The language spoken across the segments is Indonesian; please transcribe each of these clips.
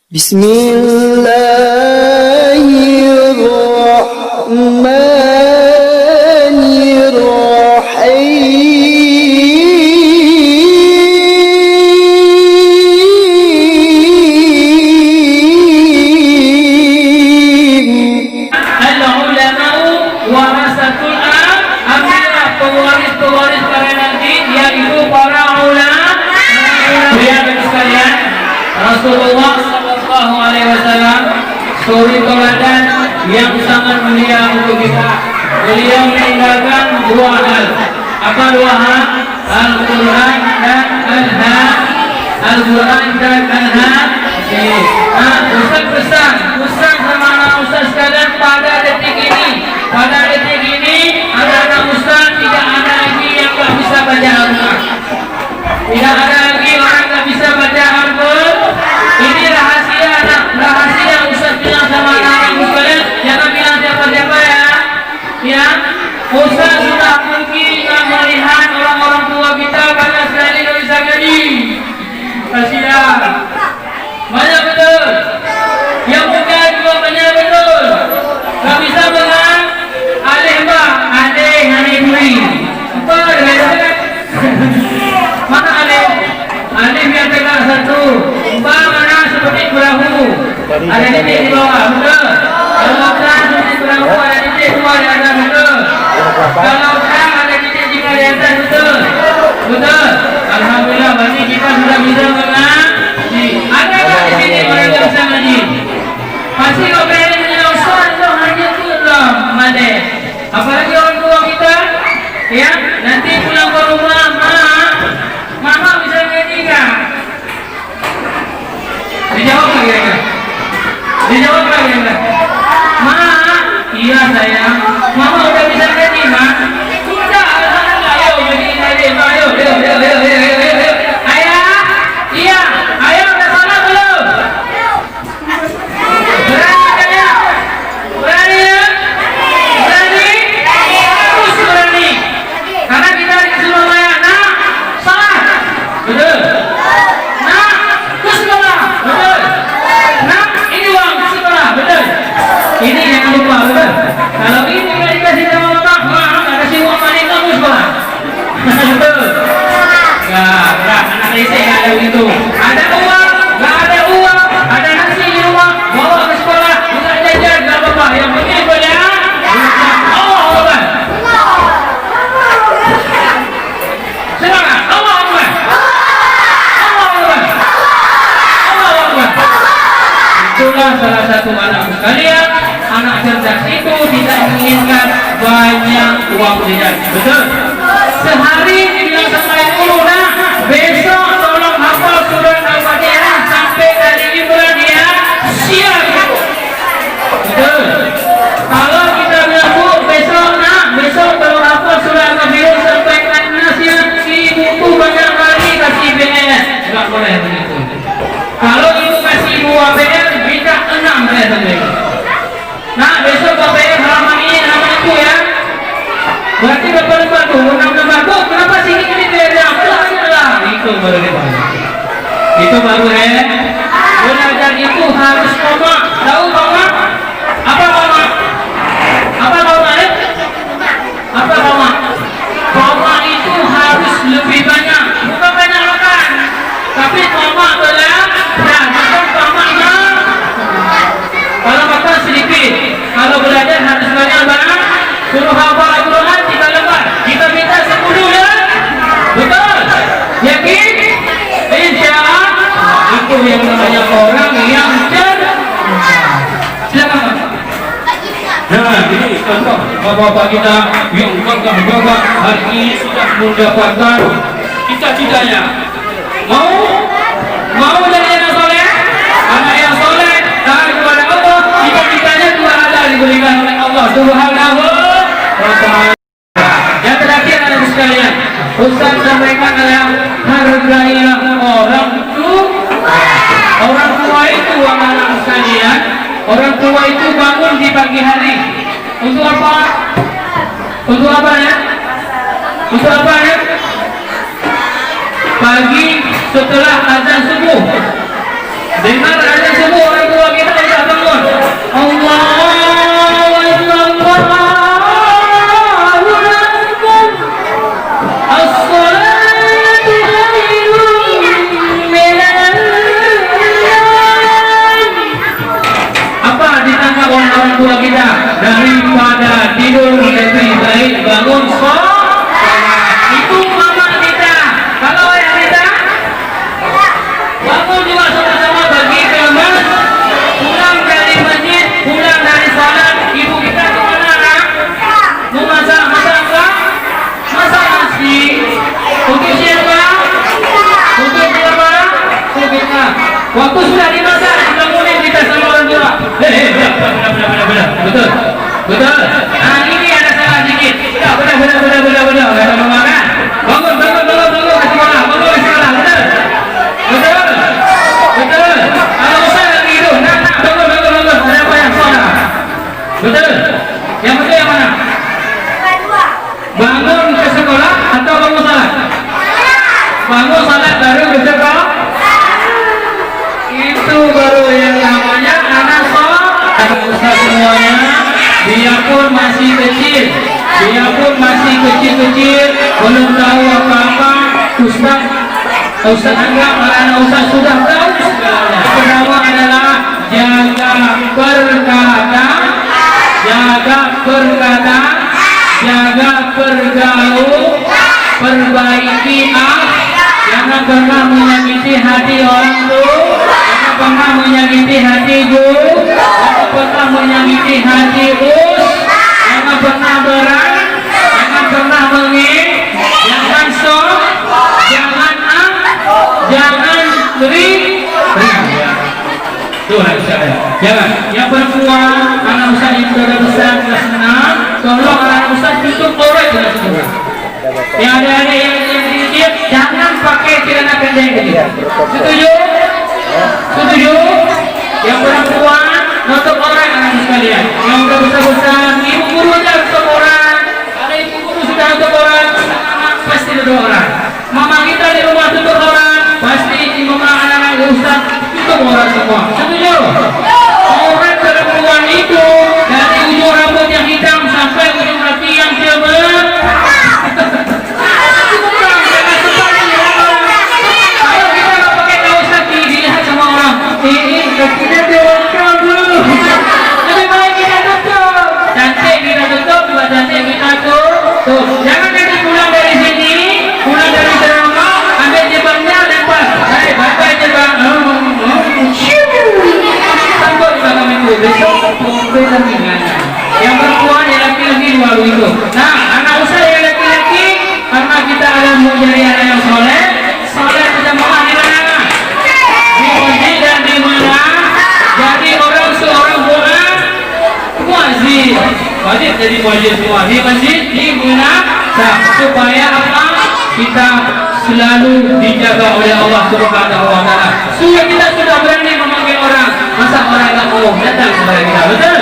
Bismillahirrahmanirrahim. Al-ulama'u warasatul pewaris-pewaris para nabi, yaitu para ulama. Bapak sekalian, Rasulullah Sallallahu Alaihi Wasallam suri teladan yang sangat mulia untuk kita. Beliau meninggalkan dua hal. Apa dua hal? Al-Quran dan Al-Hadis. Al-Quran dan Al-Hadis. Ustaz sama anak ustaz sekalian, pada detik ini anak-anak ustaz tidak ada lagi yang tak bisa baca Al-Quran. Tidak ada lagi orang tak bisa baca Al-Quran. Ini rahasia ustaz bilang sama anak-anak sekalian. Jangan bilang siapa-siapa ya. Ya, ustaz sudah pergi melihat orang-orang tua kita banyak sekali tak bisa ngaji. Kasihan. Banyak betul. Yang muda juga banyak betul. Tak bisa bilang alih bang, alih buri. Apa dia? Mana alif? Alif yang pegang satu. Ba mana seperti perahu. Ada titik di bawah, betul? Kalau kan seperti perahu ada titik dua di atas, betul? Kalau kan ada titik tiga di atas, betul? Betul? Alhamdulillah, berarti kita sudah bisa mengaji. Ada tak di sini orang yang bisa mengaji? Pasti kau berani menjadi ustaz itu hanya tu lah, Made. Apalagi orang tua kita, ya nanti pulang ke rumah, Mama bisa ngaji kan? Dijawab lagi ya? Dijawab lagi ya? Ma, iya sayang. Mama udah bisa ngaji, Ma? Sudah, alhamdulillah. Ayo, ngaji, ayo. Ayah, iya. Ayah udah salah belum? Berani kan ya? Berani ya? Berani? Terus berani. Karena kita disuruh layak, salah. Betul. Nah, ke sekolah. Betul. Nah, ini uang ke sekolah. Betul. Ini jangan lupa, betul. Kalau ini nggak dikasih sama bapak, nggak kasih uang mana kamu sekolah. Betul. Nggak. Anak saya nggak ada begitu. Ada uang, nggak ada uang, ada nasi di rumah, bawa ke sekolah, nggak jajan, nggak apa-apa. Yang penting boleh. Allah Akbar. Silakan. Allah Akbar. Itulah salah satu anak sekalian. Anak cerdas itu tidak menginginkan banyak uang jajan. Betul? Sehari dibilang sampai 10. Nah, besok tolong hafal surat Al-Fatihah sampai dari Imran ya. Siap. Betul? Kalau kita bilang bu, besok tolong hafal surat Al-Fatihah sampai An-Nas ya. Si buku banyak kali kasih BS. Enggak boleh begitu. Kalau ibu kasih 2 BS, bisa 6 BS sampai. Nah, besok BS halaman ini halaman itu ya. Berarti berapa lembar tuh? 6 lembar. Bu, kenapa sini ini beda? Itu baru depan. Itu baru ya. Belajar itu harus koma. Tahu koma? Apa koma? Apa koma ya? Apa koma? Koma itu harus lebih banyak. Bukan banyak makan. Tapi koma adalah makan komanya. Kalau makan sedikit, kalau belajar harus banyak. Suruh hafal Al-Quran 3 lembar. Kita minta 10 ya. Betul? Yakin? Insya Allah. Itu yang namanya orang yang cerdas. Silakan. Nah, ini contoh bapak-bapak kita yang bangga hari ini sudah mendapatkan cita-citanya. Mau jadi anak soleh? Anak yang soleh taat kepada Allah, cita-citanya juga ada diberikan oleh Allah Subhanahu wa ta'ala. Yang terakhir anak sekalian, Ustaz sampaikan adalah hargailah orang tua. Orang tua itu anak sekalian, orang tua itu bangun di pagi hari. Untuk apa? Untuk apa ya? Untuk apa ya? Pagi setelah azan subuh. Dengar azan subuh orang tua kita, daripada tidur lebih baik bangun sholat. Itu mama kita. Kalau ayah kita bangun juga sama-sama pergi ke masjid, pulang dari masjid, pulang dari sholat, ibu kita kemana nak? Mau masak enggak? Masak nasi. Untuk siapa? Untuk siapa? Untuk kita. Waktu sudah dimasak, bangunin kita sama orang tua. Betul. Betul. Nah ini ada salah dikit. Betul. Ada mama kan? Bangun. Kasih malah. Bangun kasih malah. Betul. Kalau usah lagi itu. Nak. Bangun. Ada apa yang salah? Betul. Yang betul yang mana? Bangun ke sekolah atau bangun salat? Bangun salat baru ke sekolah. Itu baru yang namanya anak sholat. Anak ustaz semuanya, dia pun masih kecil, belum tahu apa-apa. Ustaz anggap anak ustaz sudah tahu segalanya. Pertama adalah jaga perkataan, jaga pergaul, perbaiki jangan pernah menyakiti hati orang tua, jangan pernah menyakiti hati guru, jangan pernah menyakiti hati bos, jangan pernah berang, jangan pernah menging, jangan sok, jangan ring. Tuh saya. Jangan. Yang perempuan, anak ustaz yang sudah besar kelas 6, tolong anak ustaz tutup aurat kelas 6. Yang adik-adik yang sedikit, jangan pakai celana pendek gitu. Setuju? Yang perempuan nutup aurat anak sekalian. Yang udah besar-besar, ibu guru aja nutup aurat. Ada ibu guru sudah nutup aurat, anak pasti nutup aurat. Mama kita di rumah tutup aurat, pasti mama anak-anak ustaz tutup aurat semua. Setuju? Aurat perempuan itu dari ujung rambut yang hitam sampai ujung kaki yang jember. Kalau kita nggak pakai kaos kaki, dilihat sama orang, kakinya dewasa dulu. Lebih baik kita tutup. Cantik kita tutup, juga cantik kita tutup. Jangan nanti pulang dari sini, pulang dari serama, ambil jebaknya lempar. Hai, bapak jebak. Sambut di belakang itu. Besok yang perempuan yang laki-laki dua itu. Nah, anak usaha yang laki-laki, karena kita ada mau jadi anak yang soleh kita mau di mana? Di masjid dan di mana? Jadi orang seorang muazzin. Wajib jadi muazzin semua di masjid, di mana? Supaya apa? Kita selalu dijaga oleh Allah Subhanahu wa taala. Kita sudah berani memanggil orang, masa orang enggak mau datang kepada kita. Betul.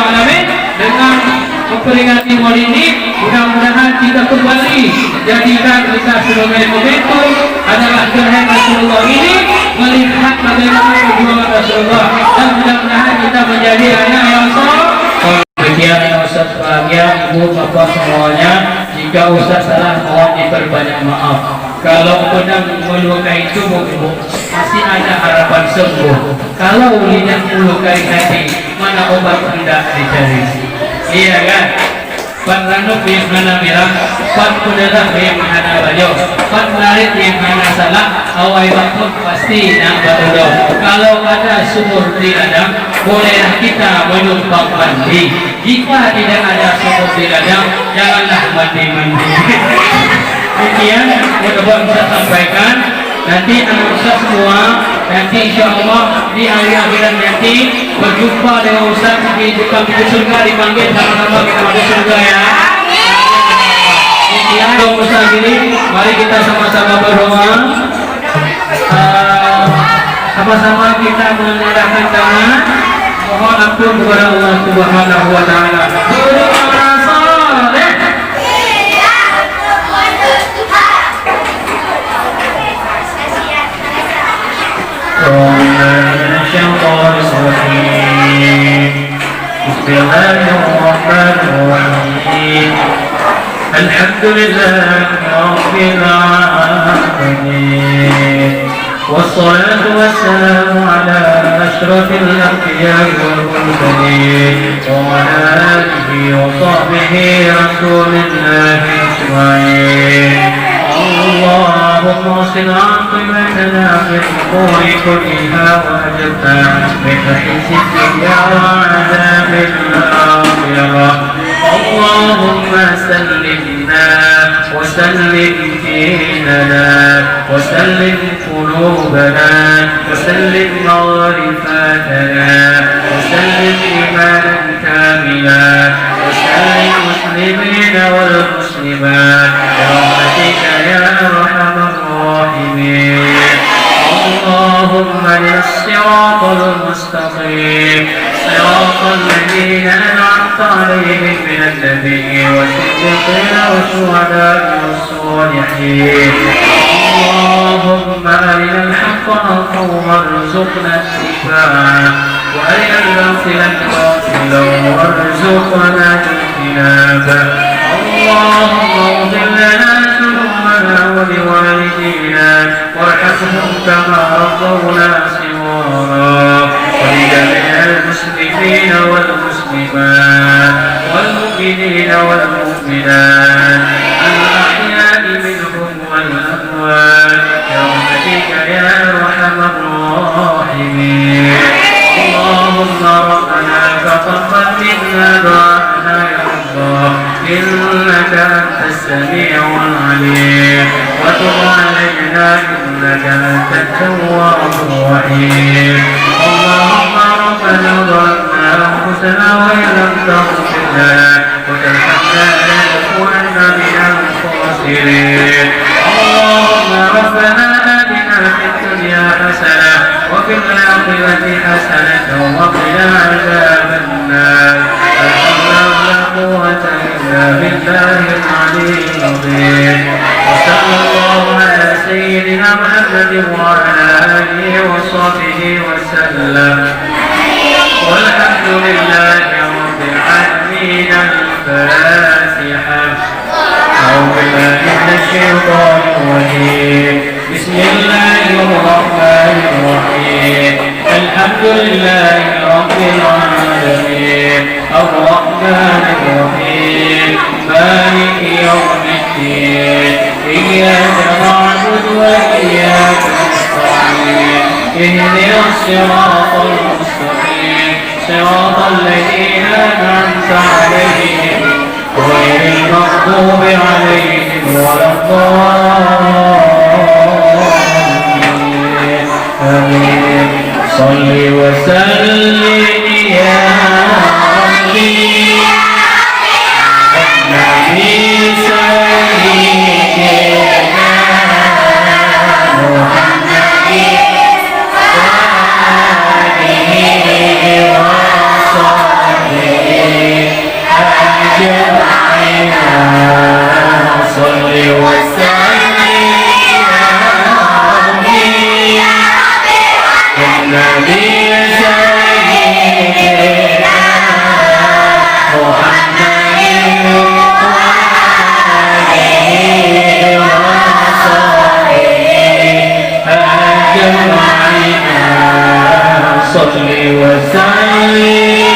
Amin. Dengan memperingati Maulid ini, mudah-mudahan kita kembali jadikan kita sebagai momentum adalah gerhana Rasulullah ini, melihat bagaimana perjuangan Rasulullah, dan mudah-mudahan kita menjadi anak yang soleh. Demikian Ustaz bahagia, ibu bapak semuanya. Jika Ustaz salah, mohon diperbanyak maaf. Kalau pedang melukai tubuh ibu, masih ada harapan sembuh. Kalau lidah melukai hati, mana obat hendak dicari? Iya kan? Pan ranuk yang mana merah, pan kudalah yang mana baju, pan larit yang mana salah, awai waktu pasti nak berdoa. Kalau ada sumur di ladang, bolehlah kita menumpang mandi. Jika tidak ada sumur di ladang, janganlah mandi-mandi. Demikian mudah-mudahan bisa sampaikan. Nanti anak Ustaz semua, nanti insya Allah di hari akhirat nanti berjumpa dengan Ustaz di dekat pintu surga, dipanggil sama-sama kita masuk surga ya. Demikian dong Ustaz ini, mari kita sama-sama berdoa. Sama-sama kita menyerahkan tangan, mohon ampun kepada Allah Subhanahu wa taala. بسم الله الرحمن الرحيم الحمد لله رب العالمين والصلاة والسلام على أشرف الأنبياء الأنبياء والمرسلين وعلى آله وصحبه رسول الله أجمعين. اللهم اصل عاقبتنا في الأمور كلها وأجرنا من خزي الدنيا وعذاب الآخرة. اللهم سلمنا وسلم ديننا وسلم قلوبنا وسلم مغرفاتنا وسلم إيمانا كاملا وسلم المسلمين والمسلمات برحمتك يا أرحم الراحمين. اللهم للصراط المستقيم صراط الذين أنعمت عليهم من النبيين والصديقين والشهداء والصالحين. اللهم أرنا الحق حقا وارزقنا اتباعه وأرنا الباطل باطلا وارزقنا اجتنابه. اللهم اغفر لنا ذنوبنا ولوالدينا وارحمهم كما ربونا صغارا ولجميع المسلمين والمسلمات والمؤمنين والمؤمنات الأحياء منهم والأموات برحمتك يا أرحم الراحمين. اللهم ربنا تقبل منا دعاءنا يا الله إنك أنت السميع العليم وتب علينا إنك أنت التواب الرحيم. اللهم ربنا ظلمنا أنفسنا وإن لم تغفر لنا وترحمنا لنكونن من الخاسرين. اللهم ربنا آتنا في الدنيا حسنة وفي الآخرة حسنة وقنا عذاب النار. لا حول ولا قوة إلا بالله العلي العظيم. وصلى الله على سيدنا محمد وعلى آله وصحبه وسلم والحمد لله رب العالمين. الفاتحة. أعوذ بالله من الشيطان الرجيم. بسم الله الرحمن الرحيم. الحمد لله رب العالمين الرحمن الرحيم مالك يوم الدين إياك نعبد وإياك نستعين اهدنا الصراط المستقيم صراط الذين أنعمت عليهم غير المغضوب عليهم ولا الضالين. آمين. صل وسلم يا ربي النبي سيدنا محمد وآله وصحبه أجمعين. صل وسلم يا ربي النبي سيدنا محمد وآله وصحبه أجمعين. صل وسلم